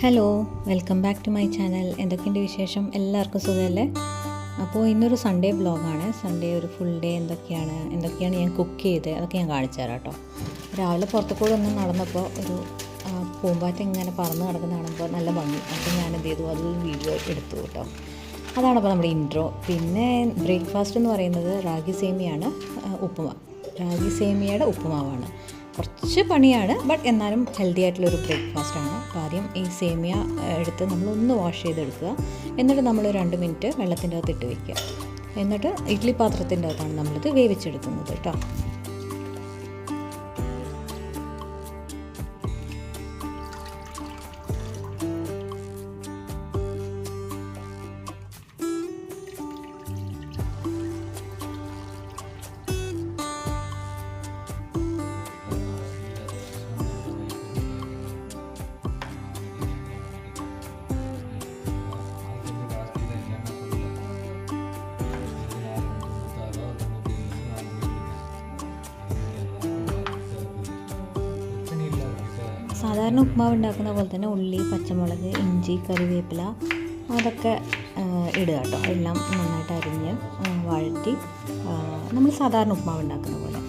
Hello, welcome back to my channel. എന്തൊക്കെയുണ്ട് വിശേഷം? എല്ലാവർക്കും സുഖമല്ലേ? അപ്പോൾ ഇന്നൊരു സൺഡേ വ്ളോഗാണ്. സൺഡേ ഒരു ഫുൾ ഡേ എന്തൊക്കെയാണ് ഞാൻ കുക്ക് ചെയ്തത് അതൊക്കെ ഞാൻ കാണിച്ചു തരാം കേട്ടോ. രാവിലെ പുറത്തുകൂടെ ഒന്ന് നടന്നപ്പോൾ ഒരു പൂമ്പാറ്റ ഇങ്ങനെ പറന്ന് കിടക്കുന്ന കാണുമ്പോൾ നല്ല ഭംഗി. അപ്പോൾ ഞാൻ എന്ത് ചെയ്തു, അതൊരു വീഡിയോ എടുത്തു കേട്ടോ. അതാണപ്പോൾ നമ്മുടെ ഇൻട്രോ. പിന്നെ ബ്രേക്ക്ഫാസ്റ്റ് എന്ന് പറയുന്നത് റാഗി സേമിയാണ്, റാഗി സേമിയയുടെ ഉപ്പുമാവാണ്. കുറച്ച് പണിയാണ്, ബട്ട് എന്നാലും ഹെൽത്തി ആയിട്ടുള്ളൊരു ബ്രേക്ക്ഫാസ്റ്റാണ്. അപ്പോൾ ആദ്യം ഈ സേമിയ എടുത്ത് നമ്മളൊന്ന് വാഷ് ചെയ്തെടുക്കുക. എന്നിട്ട് നമ്മൾ 2 മിനിറ്റ് വെള്ളത്തിൻ്റെ അകത്ത് ഇട്ട് വയ്ക്കുക. എന്നിട്ട് ഇഡ്ഡലി പാത്രത്തിൻ്റെ അകത്താണ് നമ്മളിത് വേവിച്ചെടുക്കുന്നത് കേട്ടോ. സാധാരണ ഉപ്പുമാവ് ഉണ്ടാക്കുന്ന പോലെ തന്നെ ഉള്ളി, പച്ചമുളക്, ഇഞ്ചി, കറിവേപ്പില അതൊക്കെ ഇടുക കേട്ടോ. എല്ലാം നന്നായിട്ട് അരിഞ്ഞ് വഴറ്റി നമ്മൾ സാധാരണ ഉപ്പുമാവ് ഉണ്ടാക്കുന്ന പോലെ.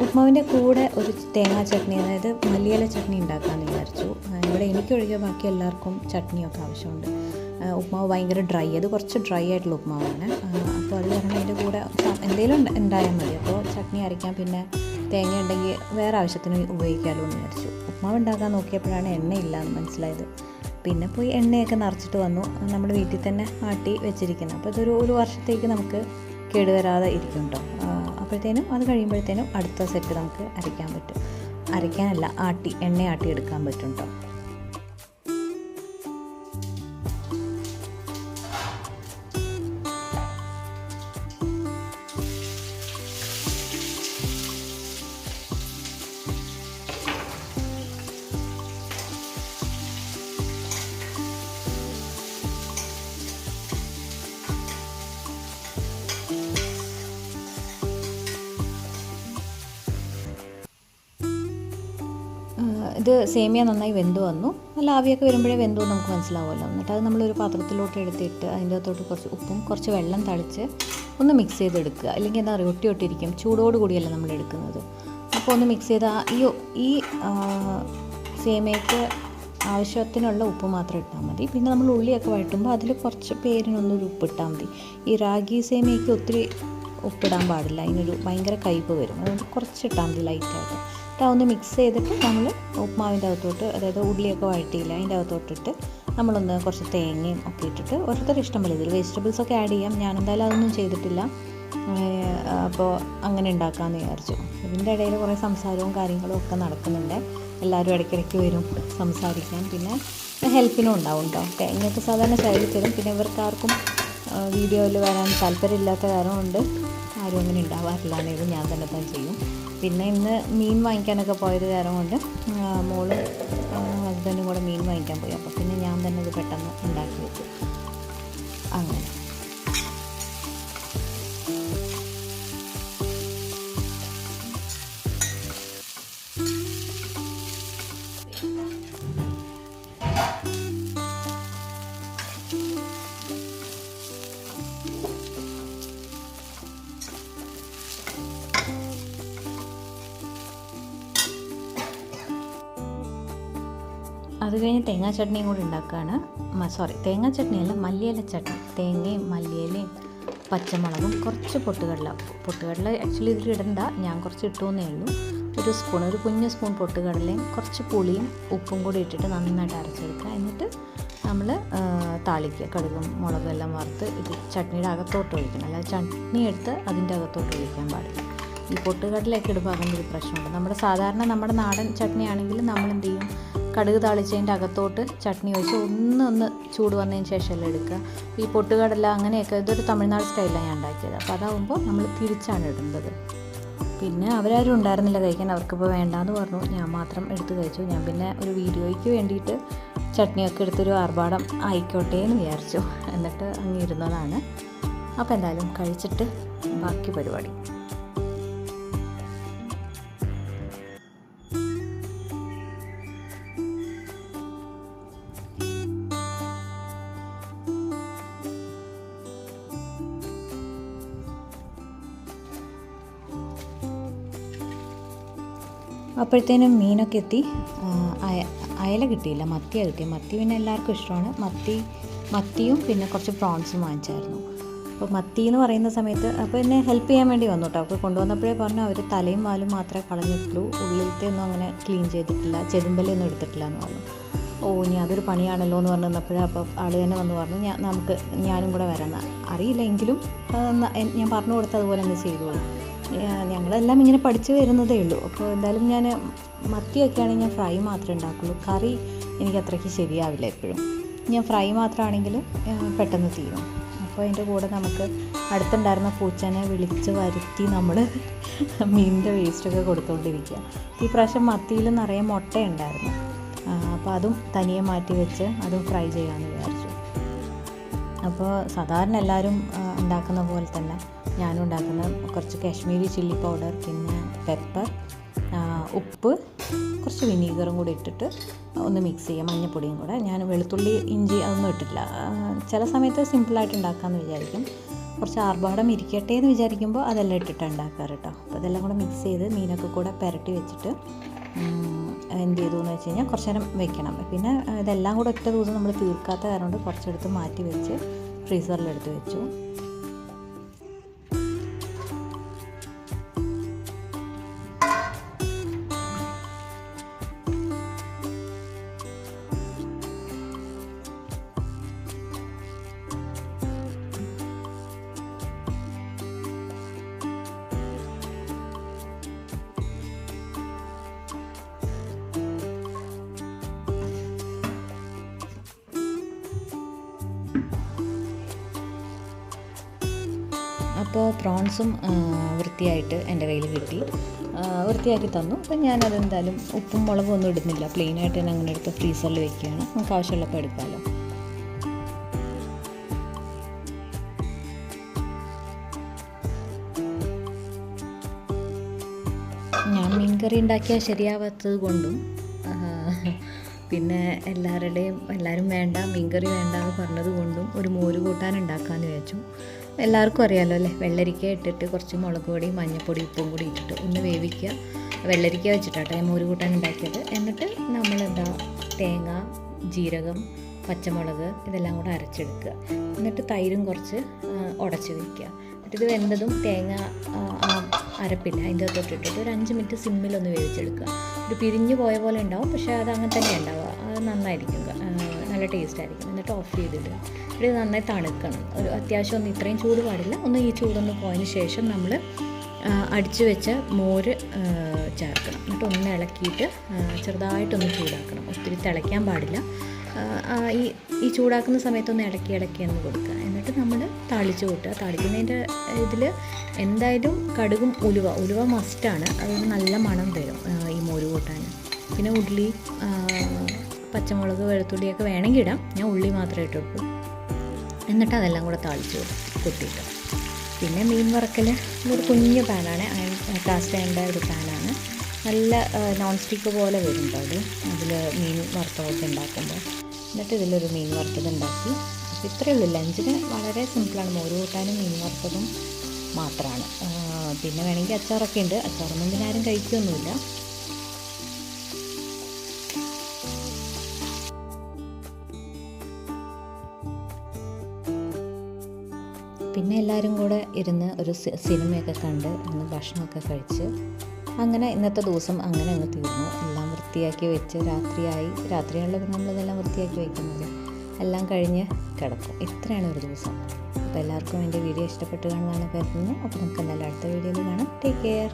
ഉപ്പുമാവിൻ്റെ കൂടെ ഒരു തേങ്ങാ ചട്നി, അതായത് മല്ലിയില ചട്നി ഉണ്ടാക്കാമെന്ന് വിചാരിച്ചു. ഇവിടെ എനിക്കൊഴികെ ബാക്കി എല്ലാവർക്കും ചട്നിയൊക്കെ ആവശ്യമുണ്ട്. ഉപ്പുമാവ് ഭയങ്കര ഡ്രൈ, അത് കുറച്ച് ഡ്രൈ ആയിട്ടുള്ള ഉപ്പുമാവാണ്. അപ്പോൾ അത് കാരണം അതിൻ്റെ കൂടെ എന്തെങ്കിലും ഉണ്ടായാൽ മതി. അപ്പോൾ ചട്നി അരയ്ക്കാൻ പിന്നെ തേങ്ങ ഉണ്ടെങ്കിൽ വേറെ ആവശ്യത്തിന് ഉപയോഗിക്കാമല്ലോ എന്ന് വിചാരിച്ചു. ഉപ്പുമാവ് ഉണ്ടാക്കാൻ നോക്കിയപ്പോഴാണ് എണ്ണയില്ല എന്ന് മനസ്സിലായത്. പിന്നെ പോയി എണ്ണയൊക്കെ നിറച്ചിട്ട് വന്നു. നമ്മൾ വീട്ടിൽ തന്നെ ആട്ടി വെച്ചിരിക്കുന്നത്. അപ്പോൾ ഇതൊരു 1 വർഷത്തേക്ക് നമുക്ക് കേടുവരാതെ ഇരിക്കും കേട്ടോ. അപ്പോഴത്തേനും അത് കഴിയുമ്പോഴത്തേനും അടുത്ത സെറ്റ് നമുക്ക് അരയ്ക്കാൻ പറ്റും. അരയ്ക്കാനല്ല, എണ്ണ ആട്ടി എടുക്കാൻ പറ്റും കേട്ടോ. ഇത് സേമിയ നന്നായി വെന്ത് വന്നു. നല്ല ആവിയൊക്കെ വരുമ്പോഴേ വെന്തു നമുക്ക് മനസ്സിലാവുമല്ലോ. എന്നിട്ട് അത് നമ്മളൊരു പാത്രത്തിലോട്ട് എടുത്തിട്ട് അതിൻ്റെ അകത്തോട്ട് കുറച്ച് ഉപ്പും കുറച്ച് വെള്ളം തളിച്ച് ഒന്ന് മിക്സ് ചെയ്തെടുക്കുക. അല്ലെങ്കിൽ എന്താ പറയുക, ഒട്ടിയിരിക്കും. ചൂടോട് കൂടിയല്ല നമ്മൾ എടുക്കുന്നത്. അപ്പോൾ ഒന്ന് മിക്സ് ചെയ്ത് ഈ സേമിയയ്ക്ക് ആവശ്യത്തിനുള്ള ഉപ്പ് മാത്രം ഇട്ടാൽ മതി. പിന്നെ നമ്മൾ ഉള്ളിയൊക്കെ വഴറ്റുമ്പോൾ അതിൽ കുറച്ച് പേരിനൊന്നൊരു ഉപ്പിട്ടാൽ മതി. ഈ റാഗി സേമിയയ്ക്ക് ഒത്തിരി ഉപ്പിടാൻ പാടില്ല, അതിനൊരു ഭയങ്കര കയ്പ്പ് വരും. അതുകൊണ്ട് കുറച്ചിട്ടാൽ മതി ലൈറ്റായിട്ട്. ഒന്ന് മിക്സ് ചെയ്തിട്ട് നമ്മൾ ഉപ്പുമാവിൻ്റെ അകത്തോട്ട്, അതായത് ഉള്ളിയൊക്കെ വഴറ്റിയില്ല അതിൻ്റെ അകത്തോട്ടിട്ട് നമ്മളൊന്ന് കുറച്ച് തേങ്ങയും ഒക്കെ ഇട്ടിട്ട്, ഓരോരുത്തർ ഇഷ്ടം പോലെ ഇതിൽ വെജിറ്റബിൾസൊക്കെ ആഡ് ചെയ്യാം. ഞാനെന്തായാലും അതൊന്നും ചെയ്തിട്ടില്ല. അപ്പോൾ അങ്ങനെ ഉണ്ടാക്കാമെന്ന് വിചാരിച്ചു. ഇതിൻ്റെ ഇടയിൽ കുറേ സംസാരവും കാര്യങ്ങളും ഒക്കെ നടക്കുന്നുണ്ട്. എല്ലാവരും ഇടയ്ക്കിടയ്ക്ക് വരും സംസാരിക്കാൻ. പിന്നെ ഹെൽപ്പിനും ഉണ്ടാവും കേട്ടോ. തേങ്ങയൊക്കെ സാധാരണ ശൈലി തരും. പിന്നെ ഇവർക്കാർക്കും വീഡിയോയിൽ വരാൻ താല്പര്യമില്ലാത്ത കാരണം കൊണ്ട് ആരും അങ്ങനെ ഉണ്ടാവാറില്ല. ആണെങ്കിലും ഞാൻ തന്നെ ചെയ്യും. പിന്നെ ഇന്ന് മീൻ വാങ്ങിക്കാനൊക്കെ പോയത് കാരണം കൊണ്ട് മോള് ഹസ്ബൻഡും കൂടെ മീൻ വാങ്ങിക്കാൻ പോയി. അപ്പോൾ പിന്നെ ഞാൻ തന്നെ ഇത് പെട്ടെന്ന് ഉണ്ടാക്കി വെച്ചു. അങ്ങനെ അത് കഴിഞ്ഞ് തേങ്ങാ ചട്നിയും കൂടി ഉണ്ടാക്കുകയാണ്. തേങ്ങാ ചട്നിയല്ല, മല്ലിയില ചട്നി. തേങ്ങയും മല്ലിയിലയും പച്ചമുളകും കുറച്ച് പൊട്ടുകടല ആക്ച്വലി ഇതിൽ ഇടണ്ട, ഞാൻ കുറച്ച് ഇട്ടുവെന്നേ ഉള്ളൂ. ഒരു കുഞ്ഞ് സ്പൂൺ പൊട്ടുകടലയും കുറച്ച് പുളിയും ഉപ്പും കൂടി ഇട്ടിട്ട് നന്നായിട്ട് അരച്ചെടുക്കുക. എന്നിട്ട് നമ്മൾ താളിക്കുക. കടുകും മുളകും എല്ലാം വറുത്ത് ഇത് ചട്നിയുടെ അകത്തോട്ട് ഒഴിക്കണം. അല്ലാതെ ചട്നി എടുത്ത് അതിൻ്റെ അകത്തോട്ട് ഒഴിക്കാൻ പാടില്ല. ഈ പൊട്ടുകടലയൊക്കെ ഇടുമ്പോൾ അങ്ങനെ ഒരു പ്രശ്നമുണ്ട്. നമ്മുടെ നാടൻ ചട്നി ആണെങ്കിൽ നമ്മൾ എന്ത് ചെയ്യും, കടുക് താളിച്ചതിൻ്റെ അകത്തോട്ട് ചട്നി ഒഴിച്ച് ഒന്ന് ചൂട് വന്നതിന് ശേഷമല്ലേ എടുക്കുക. ഈ പൊട്ടുകടല അങ്ങനെയൊക്കെ ഇതൊരു തമിഴ്നാട് സ്റ്റൈലാണ് ഞാൻ ഉണ്ടാക്കിയത്. അപ്പോൾ അതാവുമ്പോൾ നമ്മൾ തിരിച്ചാണ് ഇടുന്നത്. പിന്നെ അവരാരും ഉണ്ടായിരുന്നില്ല കഴിക്കാൻ. അവർക്കിപ്പോൾ വേണ്ടാന്ന് പറഞ്ഞു. ഞാൻ മാത്രം എടുത്ത് കഴിച്ചു. ഞാൻ പിന്നെ ഒരു വീഡിയോയ്ക്ക് വേണ്ടിയിട്ട് ചട്നിയൊക്കെ എടുത്തൊരു ആർഭാടം ആയിക്കോട്ടെ എന്ന് വിചാരിച്ചു. എന്നിട്ട് അങ്ങ് ഇരുന്നതാണ്. അപ്പോൾ എന്തായാലും കഴിച്ചിട്ട് ബാക്കി പരിപാടി. അപ്പോഴത്തേനും മീനൊക്കെ എത്തി. അയല കിട്ടിയില്ല, മത്തിയാണ് കിട്ടിയത്. മത്തി പിന്നെ എല്ലാവർക്കും ഇഷ്ടമാണ്. മത്തിയും പിന്നെ കുറച്ച് പ്രോൺസും വാങ്ങിച്ചായിരുന്നു. അപ്പോൾ മത്തി എന്ന് പറയുന്ന സമയത്ത് അപ്പോൾ എന്നെ ഹെൽപ്പ് ചെയ്യാൻ വേണ്ടി വന്നു കേട്ടോ. അപ്പോൾ കൊണ്ടുവന്നപ്പോഴേ പറഞ്ഞു അവർ തലയും വാലും മാത്രമേ കളഞ്ഞിട്ടുള്ളൂ, ഉള്ളിലത്തെ ഒന്നും അങ്ങനെ ക്ലീൻ ചെയ്തിട്ടില്ല, ചെതുമ്പലൊന്നും എടുത്തിട്ടില്ല എന്ന് പറഞ്ഞു. ഇനി അതൊരു പണിയാണല്ലോ എന്ന് പറഞ്ഞു നിന്നപ്പോഴേ അപ്പോൾ ആൾ തന്നെ വന്ന് പറഞ്ഞു ഞാനും കൂടെ വരാം. അറിയില്ലെങ്കിലും ഞാൻ പറഞ്ഞു കൊടുത്ത് അതുപോലെ തന്നെ ചെയ്തോളൂ. ഞങ്ങളെല്ലാം ഇങ്ങനെ പഠിച്ചു വരുന്നതേ ഉള്ളൂ. അപ്പോൾ എന്തായാലും ഞാൻ മത്തിയൊക്കെയാണെങ്കിൽ ഞാൻ ഫ്രൈ മാത്രമേ ഉണ്ടാക്കുള്ളൂ. കറി എനിക്ക് അത്രയ്ക്ക് ശരിയാവില്ല എപ്പോഴും. ഞാൻ ഫ്രൈ മാത്രമാണെങ്കിൽ പെട്ടെന്ന് തീരും. അപ്പോൾ അതിൻ്റെ കൂടെ നമുക്ക് അടുത്തുണ്ടായിരുന്ന പൂച്ചനെ വിളിച്ച് വരുത്തി നമ്മൾ മീനിൻ്റെ വേസ്റ്റൊക്കെ കൊടുത്തുകൊണ്ടിരിക്കുക. ഈ പ്രാവശ്യം മത്തിയിൽ നിറയെ മുട്ടയുണ്ടായിരുന്നു. അപ്പോൾ അതും തനിയെ മാറ്റി വെച്ച് അതും ഫ്രൈ ചെയ്യാമെന്ന് വിചാരിച്ചു. അപ്പോൾ സാധാരണ എല്ലാവരും ഉണ്ടാക്കുന്ന പോലെ തന്നെ ഞാനും ഉണ്ടാക്കുന്ന കുറച്ച് കാശ്മീരി ചില്ലി പൗഡർ, പിന്നെ പെപ്പർ, ഉപ്പ്, കുറച്ച് വിനീഗറും കൂടി ഇട്ടിട്ട് ഒന്ന് മിക്സ് ചെയ്യുക, മഞ്ഞൾപ്പൊടിയും കൂടെ. ഞാൻ വെളുത്തുള്ളി ഇഞ്ചി അതൊന്നും ഇട്ടിട്ടില്ല. ചില സമയത്ത് സിമ്പിളായിട്ട് ഉണ്ടാക്കാമെന്ന് വിചാരിക്കും. കുറച്ച് ആർഭാടം ഇരിക്കട്ടെ എന്ന് വിചാരിക്കുമ്പോൾ അതെല്ലാം ഇട്ടിട്ട് ഉണ്ടാക്കാറ് കേട്ടോ. അപ്പോൾ അതെല്ലാം കൂടെ മിക്സ് ചെയ്ത് മീനൊക്കെ കൂടെ പുരട്ടി വെച്ചിട്ട് എന്ത് ചെയ്തു എന്ന് വെച്ച് കഴിഞ്ഞാൽ കുറച്ച് നേരം വെക്കണം. പിന്നെ ഇതെല്ലാം കൂടെ ഒറ്റ ദിവസം നമ്മൾ തീർക്കാത്ത കാരണം കൊണ്ട് കുറച്ചെടുത്ത് മാറ്റി വെച്ച് ഫ്രീസറിലെടുത്ത് വെച്ചു. അപ്പോൾ പ്രോൺസും വൃത്തിയായിട്ട് എൻ്റെ കയ്യിൽ കിട്ടി, വൃത്തിയാക്കി തന്നു. അപ്പോൾ ഞാനതെന്തായാലും ഉപ്പും മുളകും ഒന്നും ഇടുന്നില്ല, പ്ലെയിനായിട്ട് തന്നെ അങ്ങനെ എടുത്ത് ഫ്രീസറിൽ വെക്കുകയാണ്. നമുക്ക് ആവശ്യമുള്ളപ്പോൾ എടുക്കാമല്ലോ. ഞാൻ മീൻകറി ഉണ്ടാക്കിയാൽ ശരിയാവാത്തത് കൊണ്ടും പിന്നെ എല്ലാവരും വേണ്ട മീൻകറി വേണ്ട എന്ന് പറഞ്ഞത് കൊണ്ടും ഒരു മോര് കൂട്ടാൻ ഉണ്ടാക്കാമെന്ന് വിചാരിച്ചു. എല്ലാവർക്കും അറിയാമല്ലോ അല്ലേ, വെള്ളരിക്ക ഇട്ടിട്ട് കുറച്ച് മുളക് പൊടി, മഞ്ഞൾപ്പൊടി, ഉപ്പും കൂടി ഇട്ടിട്ട് ഒന്ന് വേവിക്കുക. വെള്ളരിക്ക വെച്ചിട്ടാട്ടോ ഞാൻ മോര് കൂട്ടാൻ ഉണ്ടാക്കിയത്. എന്നിട്ട് നമ്മളെന്താ തേങ്ങ, ജീരകം, പച്ചമുളക് ഇതെല്ലാം കൂടെ അരച്ചെടുക്കുക. എന്നിട്ട് തൈരും കുറച്ച് ഉടച്ച് വയ്ക്കുക. എന്നിട്ട് ഇത് വെന്തതും തേങ്ങ അരപ്പില്ല അതിൻ്റെ തൊട്ടിട്ടിട്ട് ഒരു 5 മിനിറ്റ് സിമ്മിലൊന്ന് വേവിച്ചെടുക്കുക. ഒരു പിരിഞ്ഞു പോയ പോലെ ഉണ്ടാവും, പക്ഷേ അത് അങ്ങനെ തന്നെ ഉണ്ടാവുക. അത് നന്നായിരിക്കും, നല്ല ടേസ്റ്റ് ആയിരിക്കും. എന്നിട്ട് ഓഫ് ചെയ്തിടുക. ഇത് നന്നായി തണുക്കണം. ഒരു അത്യാവശ്യം ഒന്ന് ഇത്രയും ചൂട് പാടില്ല, ഒന്ന് ഈ ചൂടൊന്ന് പോയതിന് ശേഷം നമ്മൾ അടിച്ചു വെച്ച മോര് ചേർക്കണം. എന്നിട്ട് ഒന്ന് ഇളക്കിയിട്ട് ചെറുതായിട്ടൊന്ന് ചൂടാക്കണം. ഒത്തിരി തിളയ്ക്കാൻ പാടില്ല. ഈ ചൂടാക്കുന്ന സമയത്തൊന്ന് ഇളക്കി എന്ന് കൊടുക്കുക. എന്നിട്ട് നമ്മൾ താളിച്ച് കൂട്ടുക. താളിക്കുന്നതിൻ്റെ ഇതിൽ എന്തായാലും കടുകും ഉലുവ മസ്റ്റാണ്. അതൊരു നല്ല മണം തരും ഈ മോര് കൂട്ടാൻ. പിന്നെ ഉള്ളി, പച്ചമുളക്, വെളുത്തുള്ളിയൊക്കെ വേണമെങ്കിൽ ഇടാം. ഞാൻ ഉള്ളി മാത്രമേ ഇട്ടുള്ളൂ. എന്നിട്ട് അതെല്ലാം കൂടെ താളിച്ച് കൊട്ടിയിട്ട് പിന്നെ മീൻ വറക്കൽ ഒരു കുഞ്ഞു പാനാണ്, കാസ്റ്റ് അയണിൻ്റെ ഒരു പാനാണ്. നല്ല നോൺ സ്റ്റിക്ക് പോലെ വരുന്നുണ്ട് അതിൽ മീൻ വറുത്തതൊക്കെ ഉണ്ടാക്കുമ്പോൾ. എന്നിട്ട് ഇതിലൊരു മീൻ വറുത്തത് ഉണ്ടാക്കി. അപ്പോൾ ഇത്രയേ ഉള്ളൂ. ലഞ്ചിന് വളരെ സിമ്പിളാണ്. മോര് കൂട്ടാനും മീൻ വറുത്തതും മാത്രമാണ്. പിന്നെ വേണമെങ്കിൽ അച്ചാറൊക്കെ ഉണ്ട്. അച്ചാറൊന്നും പിന്നെ ആരും കഴിക്കുകയൊന്നുമില്ല. പിന്നെ എല്ലാവരും കൂടെ ഇരുന്ന് ഒരു സിനിമയൊക്കെ കണ്ട് ഒന്ന് ഭക്ഷണമൊക്കെ കഴിച്ച് അങ്ങനെ ഇന്നത്തെ ദിവസം അങ്ങനെ അങ്ങ് തീർന്നു. എല്ലാം വൃത്തിയാക്കി വെച്ച് രാത്രിയാണല്ലോ നമ്മളിതെല്ലാം വൃത്തിയാക്കി വയ്ക്കുന്നത്. എല്ലാം കഴിഞ്ഞ് കിടക്കും. ഇത്രയാണ് ഒരു ദിവസം. അപ്പോൾ എല്ലാവർക്കും എൻ്റെ വീഡിയോ ഇഷ്ടപ്പെട്ട് കാണുന്നതാണ് കരുതുന്നു. അപ്പോൾ നമുക്ക് എന്തായാലും അടുത്ത വീഡിയോയിൽ കാണാം. Take care.